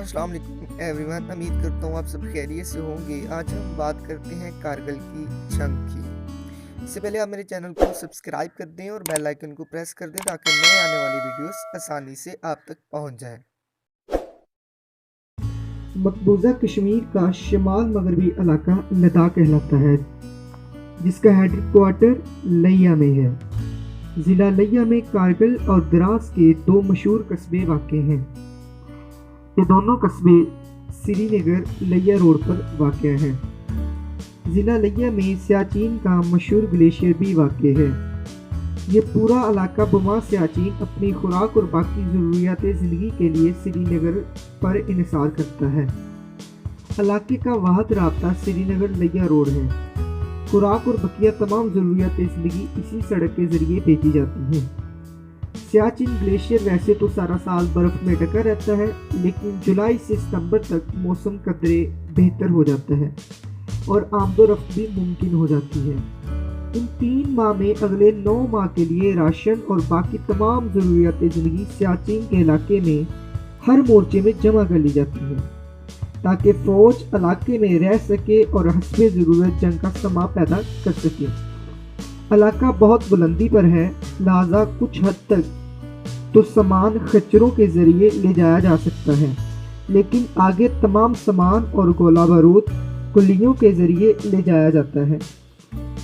السلام علیکم every one, امید کرتا ہوں آپ سب خیریت سے ہوں گے۔ آج ہم بات کرتے ہیں کارگل کی جنگ کی۔ اس سے پہلے آپ میرے چینل کو سبسکرائب کر دیں اور بیل آئیکن کو پریس کر دیں تاکہ نئے آنے والی ویڈیوز آسانی سے آپ تک پہنچ جائیں۔ مقبوضہ کشمیر کا شمال مغربی علاقہ لداخ کہلاتا ہے، جس کا ہیڈ کوارٹر لیہ میں ہے۔ ضلع لیہ میں کارگل اور دراس کے دو مشہور قصبے واقع ہیں۔ یہ دونوں قصبے سری نگر لیہ روڈ پر واقع ہیں۔ ضلع لیہ میں سیاچین کا مشہور گلیشیئر بھی واقع ہے۔ یہ پورا علاقہ بما سیاچین اپنی خوراک اور باقی ضروریات زندگی کے لیے سری نگر پر انحصار کرتا ہے۔ علاقے کا واحد رابطہ سری نگر لیہ روڈ ہے۔ خوراک اور بقیہ تمام ضروریات زندگی اسی سڑک کے ذریعے بھیجی جاتی ہیں۔ سیاچین گلیشیئر ویسے تو سارا سال برف میں ڈھکا رہتا ہے، لیکن جولائی سے ستمبر تک موسم قدرے بہتر ہو جاتا ہے اور آمد و رفت بھی ممکن ہو جاتی ہے۔ ان 3 ماہ میں اگلے 9 ماہ کے لیے راشن اور باقی تمام ضروریات زندگی سیاچین کے علاقے میں ہر مورچے میں جمع کر لی جاتی ہیں، تاکہ فوج علاقے میں رہ سکے اور حسب ضرورت جنگ کا سماں پیدا کر سکے۔ علاقہ بہت بلندی پر ہے، لہذا کچھ حد تک تو سامان خچروں کے ذریعے لے جایا جا سکتا ہے، لیکن آگے تمام سامان اور گولہ بارود گلیوں کے ذریعے لے جایا جاتا ہے۔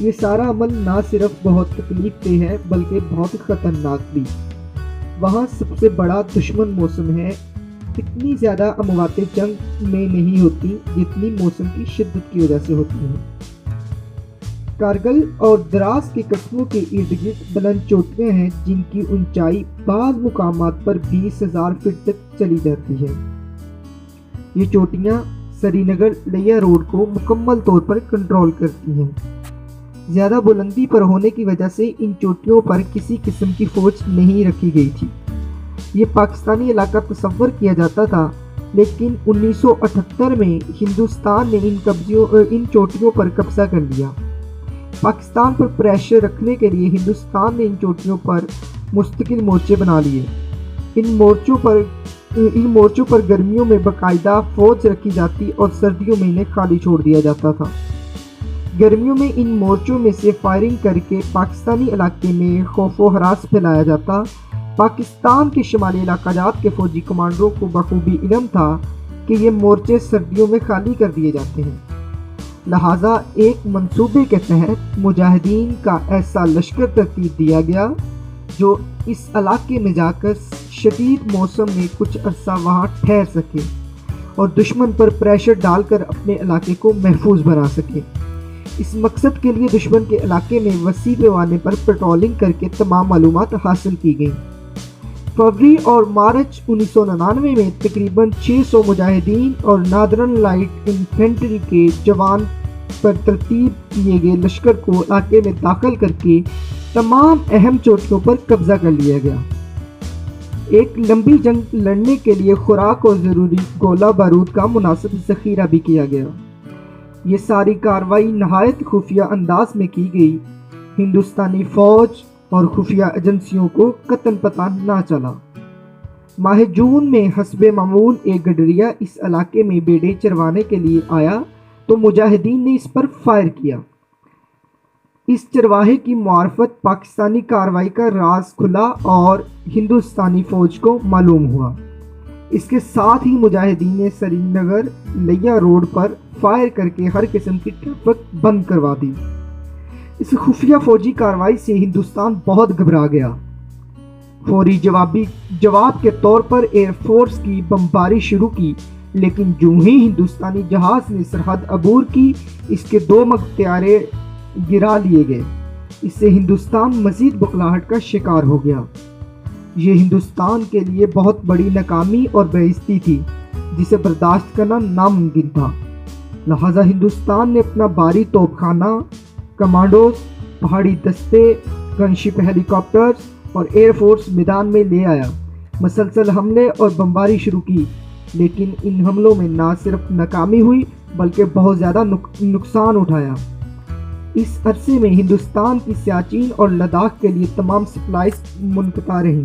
یہ سارا عمل نہ صرف بہت تکلیف دہ ہے بلکہ بہت خطرناک بھی۔ وہاں سب سے بڑا دشمن موسم ہے۔ اتنی زیادہ اموات جنگ میں نہیں ہوتی جتنی موسم کی شدت کی وجہ سے ہوتی ہیں۔ کارگل اور دراس کے قصبوں کے ارد گرد بلند چوٹیاں ہیں، جن کی اونچائی بعض مقامات پر 20,000 فٹ تک چلی جاتی ہے۔ یہ چوٹیاں سری نگر لیہ روڈ کو مکمل طور پر کنٹرول کرتی ہیں۔ زیادہ بلندی پر ہونے کی وجہ سے ان چوٹیوں پر کسی قسم کی فوج نہیں رکھی گئی تھی۔ یہ پاکستانی علاقہ تصور کیا جاتا تھا، لیکن 1978 میں ہندوستان نے ان چوٹیوں پر قبضہ کر لیا۔ پاکستان پر پریشر رکھنے کے لیے ہندوستان نے ان چوٹیوں پر مستقل مورچے بنا لیے۔ ان مورچوں پر گرمیوں میں باقاعدہ فوج رکھی جاتی اور سردیوں میں انہیں خالی چھوڑ دیا جاتا تھا۔ گرمیوں میں ان مورچوں میں سے فائرنگ کر کے پاکستانی علاقے میں خوف و ہراس پھیلایا جاتا۔ پاکستان کے شمالی علاقہ جات کے فوجی کمانڈروں کو بخوبی علم تھا کہ یہ مورچے سردیوں میں خالی کر دیے جاتے ہیں، لہٰذا ایک منصوبے کے تحت مجاہدین کا ایسا لشکر ترتیب دیا گیا جو اس علاقے میں جا کر شدید موسم میں کچھ عرصہ وہاں ٹھہر سکے اور دشمن پر پریشر ڈال کر اپنے علاقے کو محفوظ بنا سکے۔ اس مقصد کے لیے دشمن کے علاقے میں وسیع پیمانے پر پیٹرولنگ کر کے تمام معلومات حاصل کی گئیں۔ فروری اور مارچ 1999 میں تقریباً 600 مجاہدین اور ناردرن لائٹ انفینٹری کے جوان پر ترتیب کیے گئے لشکر کو علاقے میں داخل کر کے تمام اہم چوٹیوں پر قبضہ کر لیا گیا۔ ایک لمبی جنگ لڑنے کے لیے خوراک اور ضروری گولہ بارود کا مناسب ذخیرہ بھی کیا گیا۔ یہ ساری کارروائی نہایت خفیہ انداز میں کی گئی۔ ہندوستانی فوج اور خفیہ ایجنسیوں کو قطعاً پتہ نہ چلا۔ ماہ جون میں حسب معمول ایک گڈریا اس علاقے میں بیڑے چروانے کے لیے آیا تو مجاہدین نے اس پر فائر کیا۔ اس چرواہے کی معرفت پاکستانی کارروائی کا راز کھلا اور ہندوستانی فوج کو معلوم ہوا۔ اس کے ساتھ ہی مجاہدین نے سری نگر لیہ روڈ پر فائر کر کے ہر قسم کی ٹریفک بند کروا دی۔ اس خفیہ فوجی کارروائی سے ہندوستان بہت گھبرا گیا۔ فوری جواب کے طور پر ایئر فورس کی بمباری شروع کی، لیکن جو ہی ہندوستانی جہاز نے سرحد عبور کی، اس کے 2 طیارے گرا لیے گئے۔ اس سے ہندوستان مزید بخلاہٹ کا شکار ہو گیا۔ یہ ہندوستان کے لیے بہت بڑی ناکامی اور بے عزتی تھی، جسے برداشت کرنا ناممکن تھا۔ لہٰذا ہندوستان نے اپنا بھاری توپ خانہ، کمانڈوز، پہاڑی دستے، گنشپ ہیلی کاپٹرز اور ایئر فورس میدان میں لے آیا، مسلسل حملے اور بمباری شروع کی، لیکن ان حملوں میں نہ صرف ناکامی ہوئی بلکہ بہت زیادہ نقصان اٹھایا۔ اس عرصے میں ہندوستان کی سیاچین اور لداخ کے لیے تمام سپلائز منقطع رہیں۔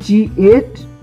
G8